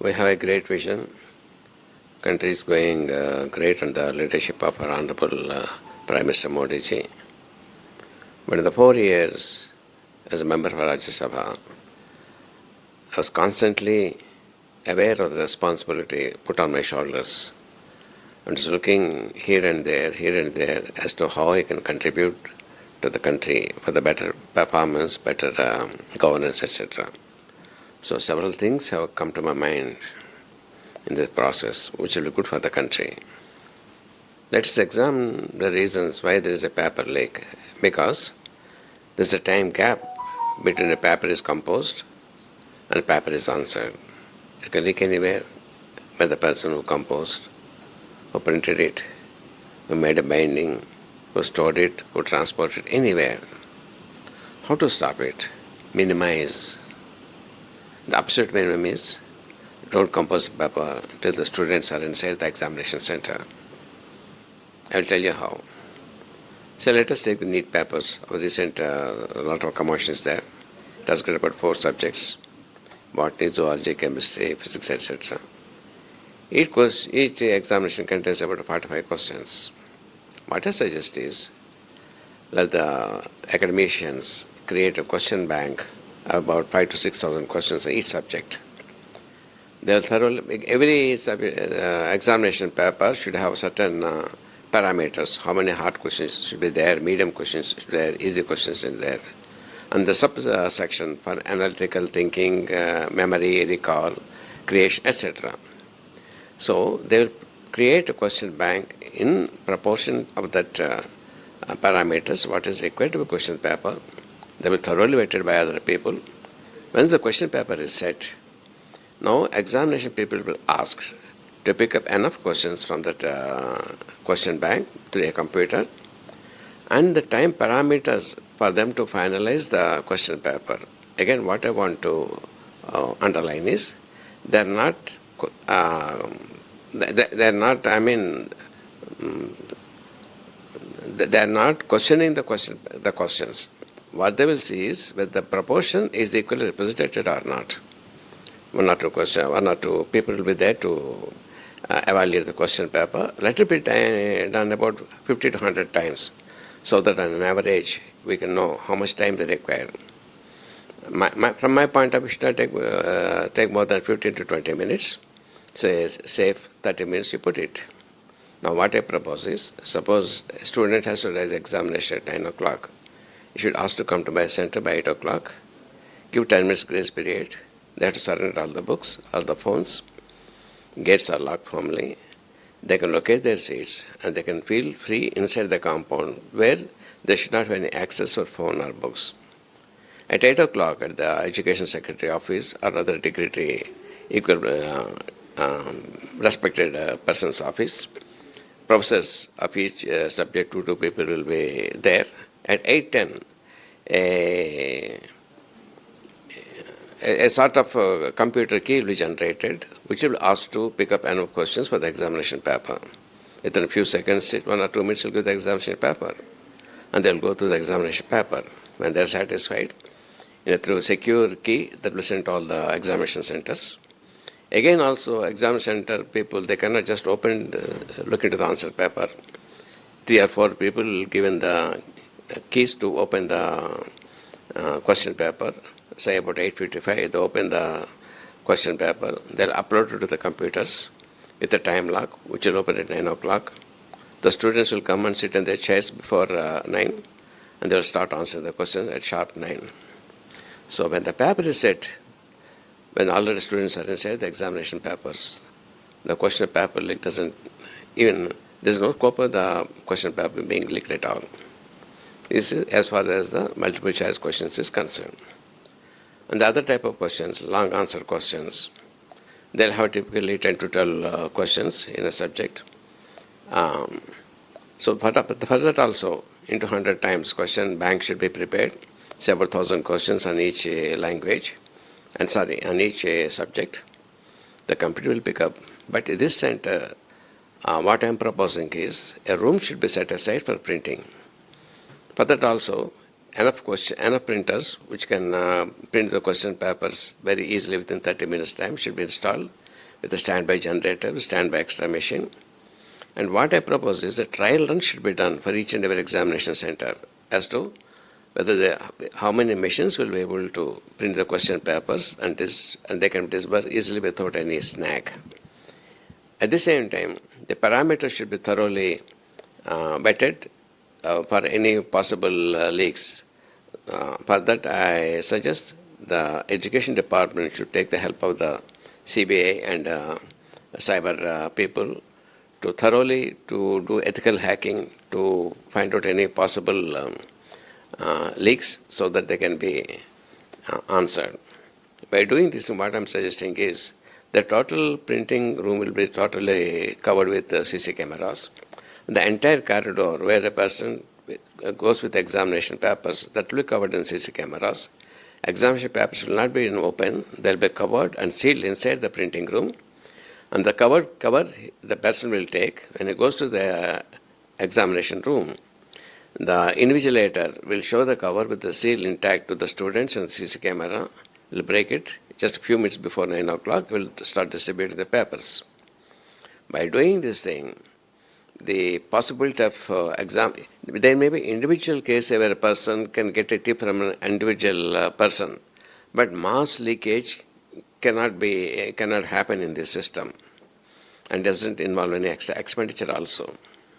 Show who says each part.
Speaker 1: We have a great vision. Country is going great under the leadership of our Honorable Prime Minister Modi ji. But in the 4 years as a member of Rajya Sabha, I was constantly aware of the responsibility put on my shoulders. And was looking here and there as to how I can contribute to the country for the better performance, better governance, etc. So several things have come to my mind in this process, which will be good for the country. Let's examine the reasons why there is a paper leak. Because there is a time gap between a paper is composed and a paper is answered. It can leak anywhere by the person who composed, who printed it, who made a binding, who stored it, who transported it, anywhere. How to stop it? Minimize. The absolute minimum is don't compose the paper till the students are inside the examination center. I will tell you how. So let us take the NEET papers. Of recent, a lot of commotions there. It has got about 4 subjects: botany, zoology, chemistry, physics, etc. Each examination contains about 45 questions. What I suggest is let the academicians create a question bank of about 5,000 to 6,000 questions on each subject. They'll thoroughly, every examination paper should have certain parameters. How many hard questions should be there, medium questions should be there, easy questions should be there. And the subsection for analytical thinking, memory, recall, creation, etc. So they will create a question bank in proportion of that parameters, what is required to be question paper. They will thoroughly vetted by other people. Once the question paper is set, now examination people will ask to pick up enough questions from that question bank through a computer, and the time parameters for them to finalize the question paper. Again, what I want to underline is they're not questioning the questions. What they will see is whether the proportion is equally represented or not. One or two people will be there to evaluate the question paper. Let it be done about 50 to 100 times, so that on an average we can know how much time they require. From my point of view, it should not take more than 15 to 20 minutes. Say safe 30 minutes you put it. Now what I propose is, suppose a student has to raise examination at 9 o'clock. You should ask to come to my center by 8 o'clock. Give 10 minutes grace period. They have to surrender all the books, all the phones. Gates are locked firmly. They can locate their seats and they can feel free inside the compound where they should not have any access for phone or books. At 8 o'clock at the Education Secretary office or other dignitary respected person's office, professors of each subject, 2 people will be there. At 8:10, a sort of computer key will be generated, which will ask to pick up enough questions for the examination paper. Within a few seconds, 1 or 2 minutes, will give the examination paper, and they'll go through the examination paper. When they're satisfied, through a secure key that will send to all the examination centers. Again, also examination center people, they cannot just look into the answer paper. 3 or 4 people given the keys to open the question paper. Say about 8:55, they open the question paper. They'll upload it to the computers with a time lock, which will open at 9 o'clock. The students will come and sit in their chairs before 9, and they'll start answering the question at sharp 9. So when the paper is set, when all the students are inside the examination papers, the question paper leak doesn't even, there's no scope of the question paper being leaked at all. This is as far as the multiple choice questions is concerned. And the other type of questions, long answer questions, they'll have typically 10 to 12 questions in a subject. So for that also, into 100 times question bank should be prepared, say about 1,000 questions on each language, on each subject. The computer will pick up. But in this center, what I am proposing is a room should be set aside for printing. For that also, enough printers which can print the question papers very easily within 30 minutes time should be installed with a standby generator, standby extra machine. And what I propose is a trial run should be done for each and every examination center as to whether how many machines will be able to print the question papers and they can disburse easily without any snag. At the same time, the parameters should be thoroughly vetted for any possible leaks. For that, I suggest the education department should take the help of the CBI and cyber people to thoroughly to do ethical hacking to find out any possible leaks so that they can be answered. By doing this, what I'm suggesting is the total printing room will be totally covered with CC cameras. The entire corridor where a person goes with examination papers, that will be covered in CC cameras. Examination papers will not be open, they'll be covered and sealed inside the printing room. And the cover the person will take when he goes to the examination room. The invigilator will show the cover with the seal intact to the students and CC camera will break it just a few minutes before 9 o'clock. Will start distributing the papers. By doing this thing, the possibility of there may be individual case where a person can get a tip from an individual person, but mass leakage cannot happen in this system and doesn't involve any extra expenditure also.